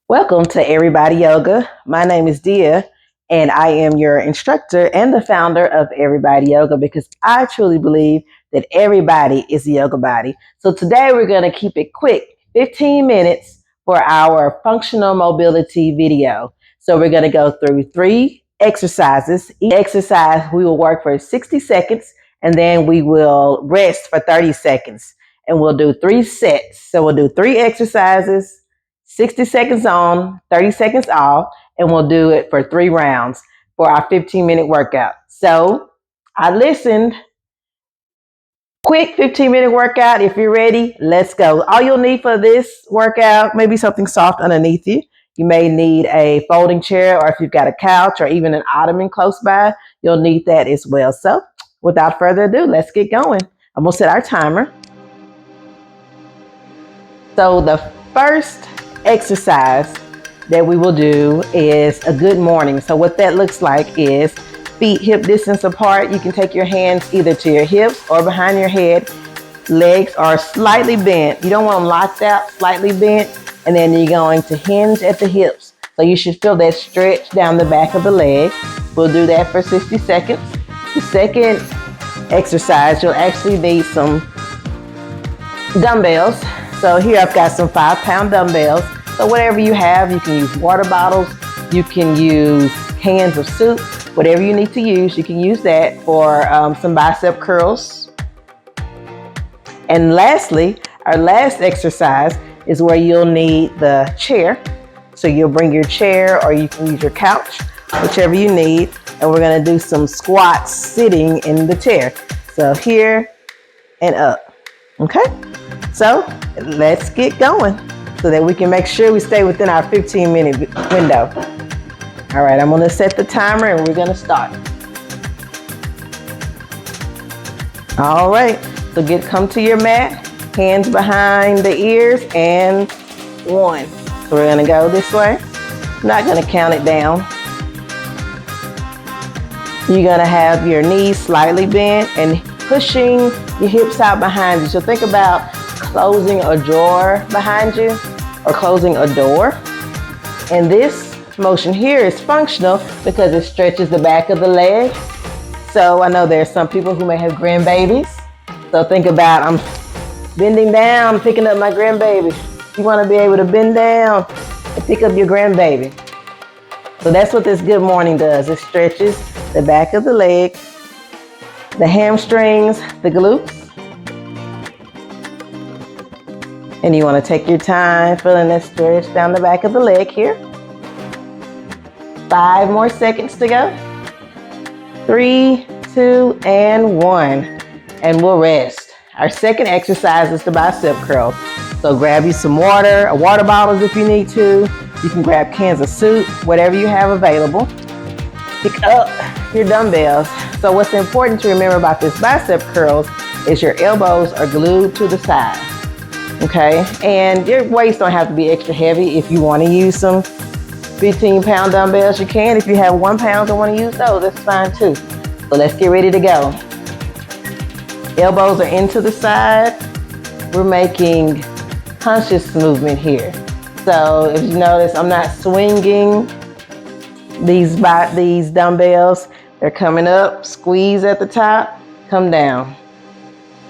Welcome to Everybody Yoga. My name is Dia, and I am your instructor and the founder of Everybody Yoga because I truly believe that everybody is a yoga body. So today we're going to keep it quick, 15 minutes for our functional mobility video. So we're going to go through 3 exercises. Each exercise we will work for 60 seconds and then we will rest for 30 seconds. And we'll do 3 sets. So we'll do 3 exercises, 60 seconds on, 30 seconds off, and we'll do it for 3 rounds for our 15-minute workout. So I listened. Quick 15-minute workout. If you're ready, let's go. All you'll need for this workout, maybe something soft underneath you. You may need a folding chair, or if you've got a couch or even an ottoman close by, you'll need that as well. So without further ado, let's get going. I'm going to set our timer. So the first exercise that we will do is a good morning. So what that looks like is feet hip distance apart. You can take your hands either to your hips or behind your head. Legs are slightly bent. You don't want them locked out, slightly bent. And then you're going to hinge at the hips. So you should feel that stretch down the back of the leg. We'll do that for 60 seconds. The second exercise, you'll actually need some dumbbells. So here I've got some 5-pound dumbbells. So whatever you have, you can use water bottles, you can use cans of soup, whatever you need to use, you can use that for some bicep curls. And lastly, our last exercise is where you'll need the chair. So you'll bring your chair or you can use your couch, whichever you need. And we're gonna do some squats sitting in the chair. So here and up, okay? So let's get going so that we can make sure we stay within our 15-minute window. All right, I'm gonna set the timer and we're gonna start. All right, so come to your mat, hands behind the ears, and 1. So we're gonna go this way. I'm not gonna count it down. You're gonna have your knees slightly bent and pushing your hips out behind you. So think about closing a drawer behind you or closing a door. And this motion here is functional because it stretches the back of the leg. So I know there's some people who may have grandbabies. So think about I'm bending down, picking up my grandbaby. You want to be able to bend down and pick up your grandbaby. So that's what this good morning does. It stretches the back of the leg, the hamstrings, the glutes. And you want to take your time feeling that stretch down the back of the leg here. 5 more seconds to go. 3, 2, and 1. And we'll rest. Our second exercise is the bicep curls. So grab you some water, or water bottles if you need to. You can grab cans of soup, whatever you have available. Pick up your dumbbells. So what's important to remember about this bicep curls is your elbows are glued to the side. Okay, and your weights don't have to be extra heavy. If you want to use some 15-pound dumbbells, you can. If you have 1 pound and want to use those, that's fine too. So let's get ready to go. Elbows are into the side. We're making conscious movement here. So if you notice, I'm not swinging these dumbbells. They're coming up, squeeze at the top, come down.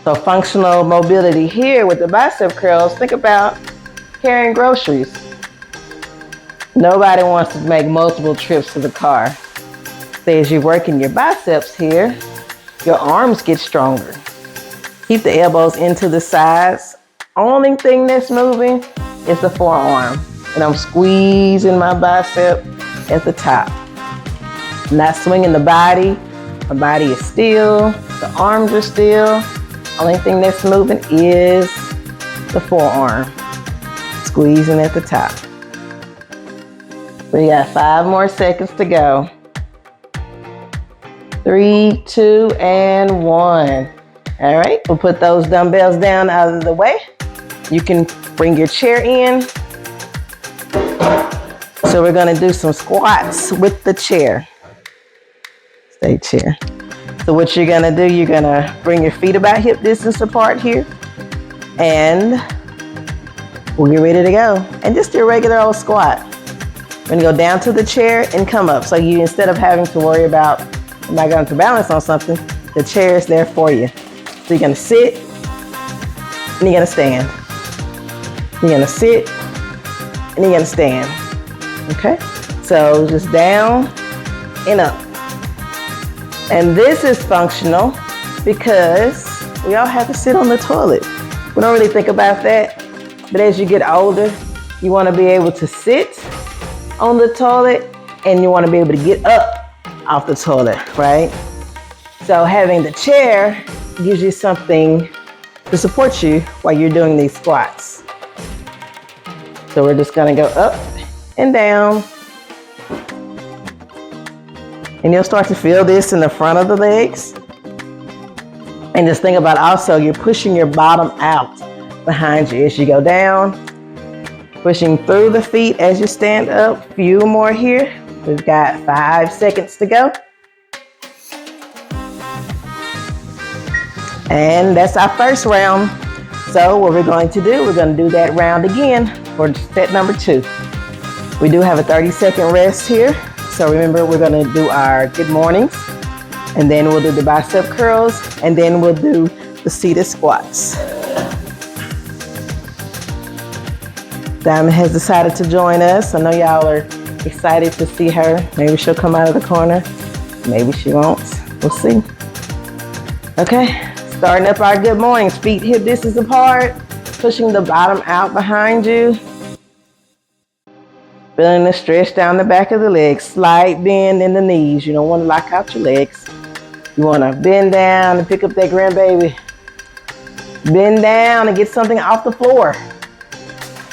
So functional mobility here with the bicep curls, think about carrying groceries. Nobody wants to make multiple trips to the car. So as you're working your biceps here, your arms get stronger. Keep the elbows into the sides. Only thing that's moving is the forearm. And I'm squeezing my bicep at the top. Not swinging the body. My body is still. The arms are still. Only thing that's moving is the forearm. Squeezing at the top. We got 5 more seconds to go. 3, 2, and 1. All right, we'll put those dumbbells down out of the way. You can bring your chair in. So we're gonna do some squats with the chair. Stay chair. So what you're gonna do, you're gonna bring your feet about hip distance apart here. And We'll get ready to go. And just do a regular old squat. We're gonna go down to the chair and come up. So you, instead of having to worry about, am I going to balance on something? The chair is there for you. So you're gonna sit and you're gonna stand. You're gonna sit and you're gonna stand. Okay? So just down and up. And this is functional because we all have to sit on the toilet. We don't really think about that, but as you get older, you want to be able to sit on the toilet and you want to be able to get up off the toilet, right? So having the chair gives you something to support you while you're doing these squats. So we're just going to go up and down. And you'll start to feel this in the front of the legs. And just think about also, you're pushing your bottom out behind you as you go down, pushing through the feet as you stand up. Few more here. We've got 5 seconds to go. And that's our first round. So what we're going to do, we're going to do that round again for set number 2. We do have a 30-second rest here. So remember, we're going to do our good mornings. And then we'll do the bicep curls, and then we'll do the seated squats. Diamond has decided to join us. I know y'all are excited to see her. Maybe she'll come out of the corner. Maybe she won't. We'll see. Okay, starting up our good mornings. Feet hip distance apart, pushing the bottom out behind you. Feeling the stretch down the back of the legs. Slight bend in the knees. You don't want to lock out your legs. You want to bend down and pick up that grandbaby. Bend down and get something off the floor.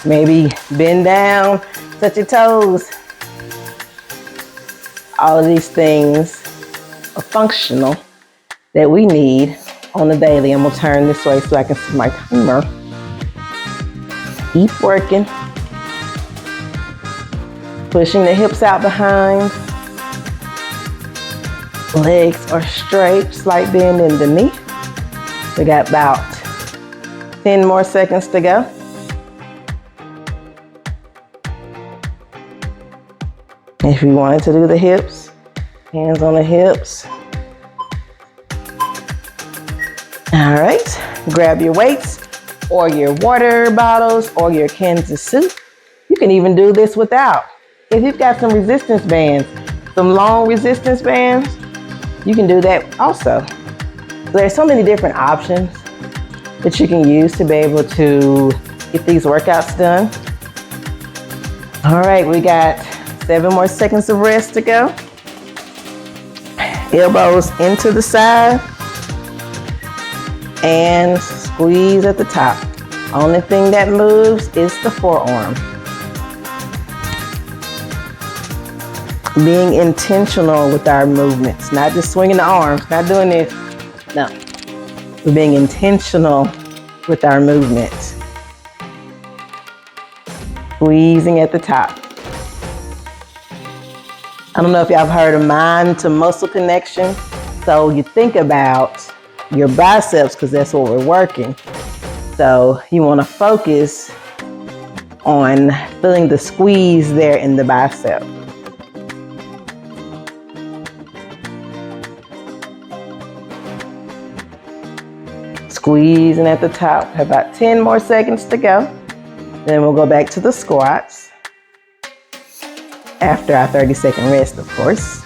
Maybe bend down, touch your toes. All of these things are functional that we need on the daily. I'm going to turn this way so I can see my timer. Keep working. Pushing the hips out behind. Legs are straight, slight bend in the knee. We got about 10 more seconds to go. If you wanted to do the hips, hands on the hips. All right, grab your weights or your water bottles or your cans of soup. You can even do this without. If you've got some resistance bands, some long resistance bands, you can do that also. So there's so many different options that you can use to be able to get these workouts done. All right, we got 7 more seconds of rest to go. Elbows into the side and squeeze at the top. Only thing that moves is the forearm. Being intentional with our movements, not just swinging the arms, not doing this. No, we're being intentional with our movements. Squeezing at the top. I don't know if y'all have heard of mind to muscle connection. So you think about your biceps because that's what we're working. So you want to focus on feeling the squeeze there in the bicep. Squeezing at the top. About 10 more seconds to go. Then we'll go back to the squats. After our 30-second rest, of course.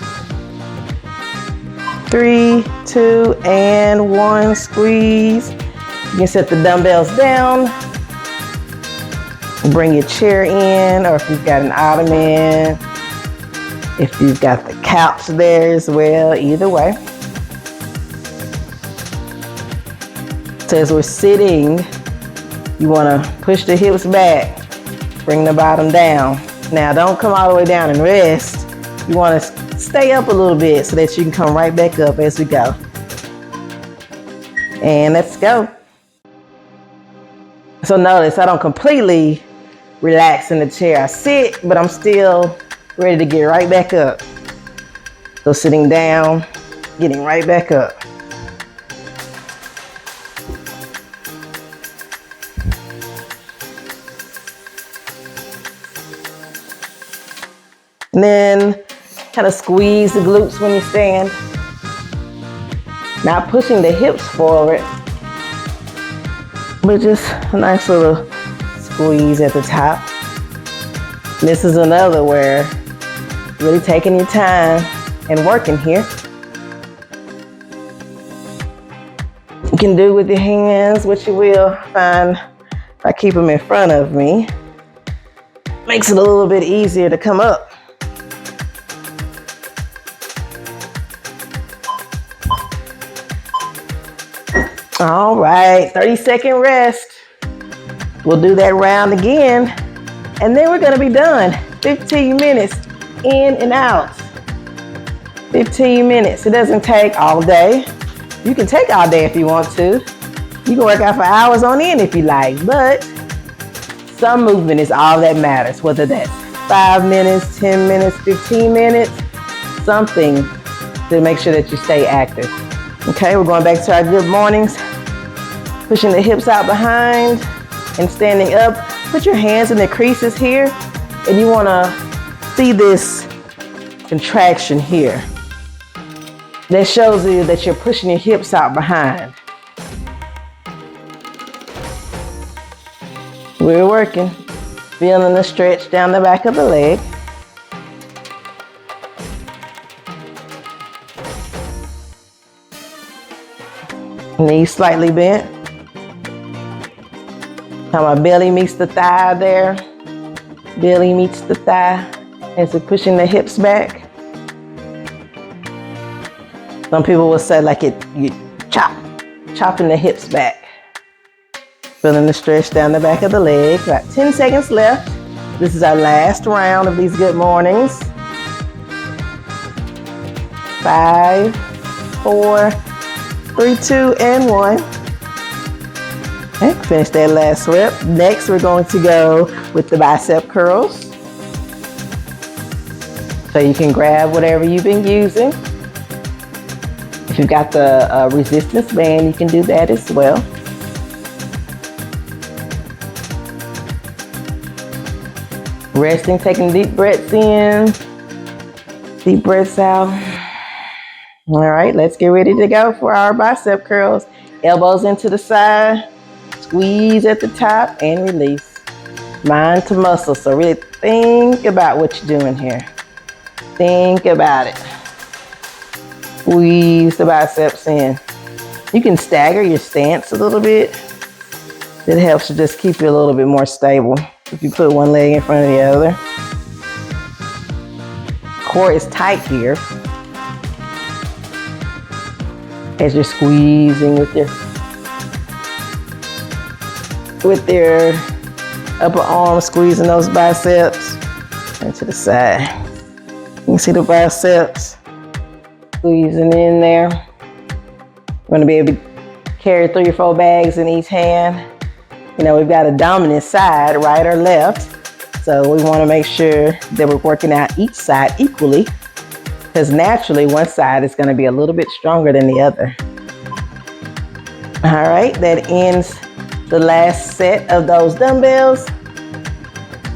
3, 2, and 1. Squeeze. You can set the dumbbells down. Bring your chair in, or if you've got an ottoman, if you've got the couch there as well, either way. So as we're sitting, you want to push the hips back, bring the bottom down. Now don't come all the way down and rest. You want to stay up a little bit so that you can come right back up as we go. And let's go. So notice I don't completely relax in the chair. I sit, but I'm still ready to get right back up. So sitting down, getting right back up. And then kind of squeeze the glutes when you stand. Not pushing the hips forward, but just a nice little squeeze at the top. This is another where really taking your time and working here. You can do with your hands what you will. Find if I keep them in front of me, makes it a little bit easier to come up. All right, 30-second rest. We'll do that round again, and then we're gonna be done. 15 minutes in and out. 15 minutes. It doesn't take all day. You can take all day if you want to. You can work out for hours on end if you like, but some movement is all that matters, whether that's 5 minutes, 10 minutes, 15 minutes, something to make sure that you stay active. Okay, we're going back to our good mornings. Pushing the hips out behind and standing up. Put your hands in the creases here, and you want to see this contraction here. That shows you that you're pushing your hips out behind. We're working. Feeling the stretch down the back of the leg. Knees slightly bent. How my belly meets the thigh there. Belly meets the thigh as we're pushing the hips back. Some people will say like you chopping the hips back. Feeling the stretch down the back of the leg. About 10 seconds left. This is our last round of these good mornings. 5, 4, 3, 2, and 1. Okay, finish that last rep. Next, we're going to go with the bicep curls. So you can grab whatever you've been using. If you've got the resistance band, you can do that as well. Resting, taking deep breaths in, deep breaths out. All right, let's get ready to go for our bicep curls. Elbows into the side, squeeze at the top, and release. Mind to muscle, so really think about what you're doing here. Think about it. Squeeze the biceps in. You can stagger your stance a little bit. It helps to just keep you a little bit more stable if you put one leg in front of the other. Core is tight here as you're squeezing with your upper arm, squeezing those biceps and to the side. You can see the biceps squeezing in there. You're going to be able to carry 3 or 4 bags in each hand. You know, we've got a dominant side, right or left. So we want to make sure that we're working out each side equally, because naturally one side is going to be a little bit stronger than the other. All right, that ends the last set of those dumbbells.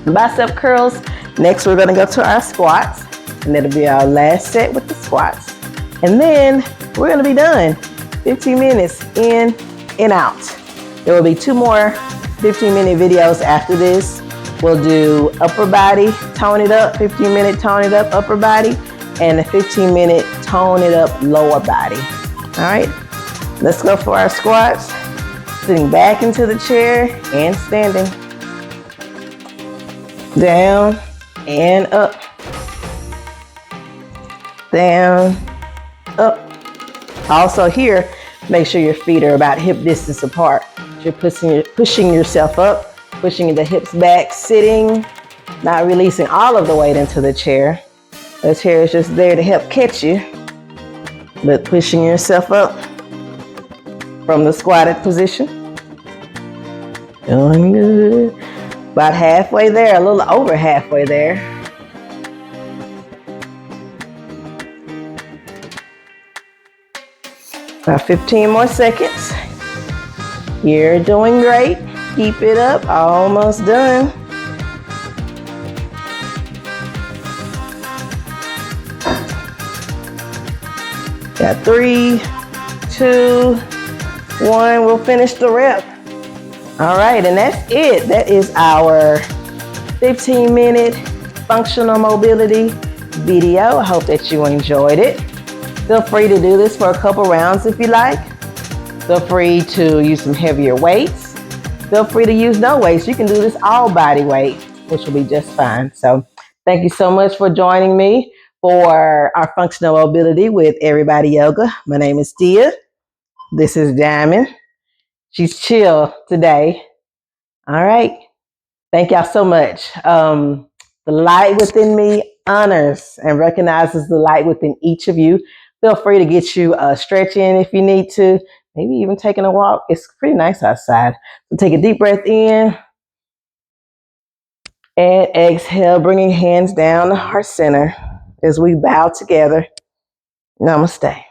Bicep curls. Next, we're going to go to our squats, and that'll be our last set with the squats. And then we're going to be done. 15 minutes in and out. There will be 2 more 15-minute videos after this. We'll do upper body, tone it up, 15-minute tone it up upper body, and a 15-minute tone it up lower body. All right, let's go for our squats. Sitting back into the chair and standing. Down and up. Down, up. Also here, make sure your feet are about hip distance apart. You're pushing yourself up, pushing the hips back, sitting, not releasing all of the weight into the chair. The chair is just there to help catch you, but pushing yourself up from the squatted position. Doing good. About halfway there, a little over halfway there. About 15 more seconds. You're doing great. Keep it up. Almost done. got 3, 2, 1. We'll finish the rep. All right, and that's it. That is our 15-minute functional mobility video. I hope that you enjoyed it. Feel free to do this for a couple rounds if you like. Feel free to use some heavier weights. Feel free to use no weights. You can do this all body weight, which will be just fine. So thank you so much for joining me for our functional mobility with Everybody Yoga. My name is Dia. This is Diamond. She's chill today. All right. Thank y'all so much. The light within me honors and recognizes the light within each of you. Feel free to get you a stretch in if you need to, maybe even taking a walk. It's pretty nice outside. So take a deep breath in and exhale, bringing hands down to heart center as we bow together. Namaste.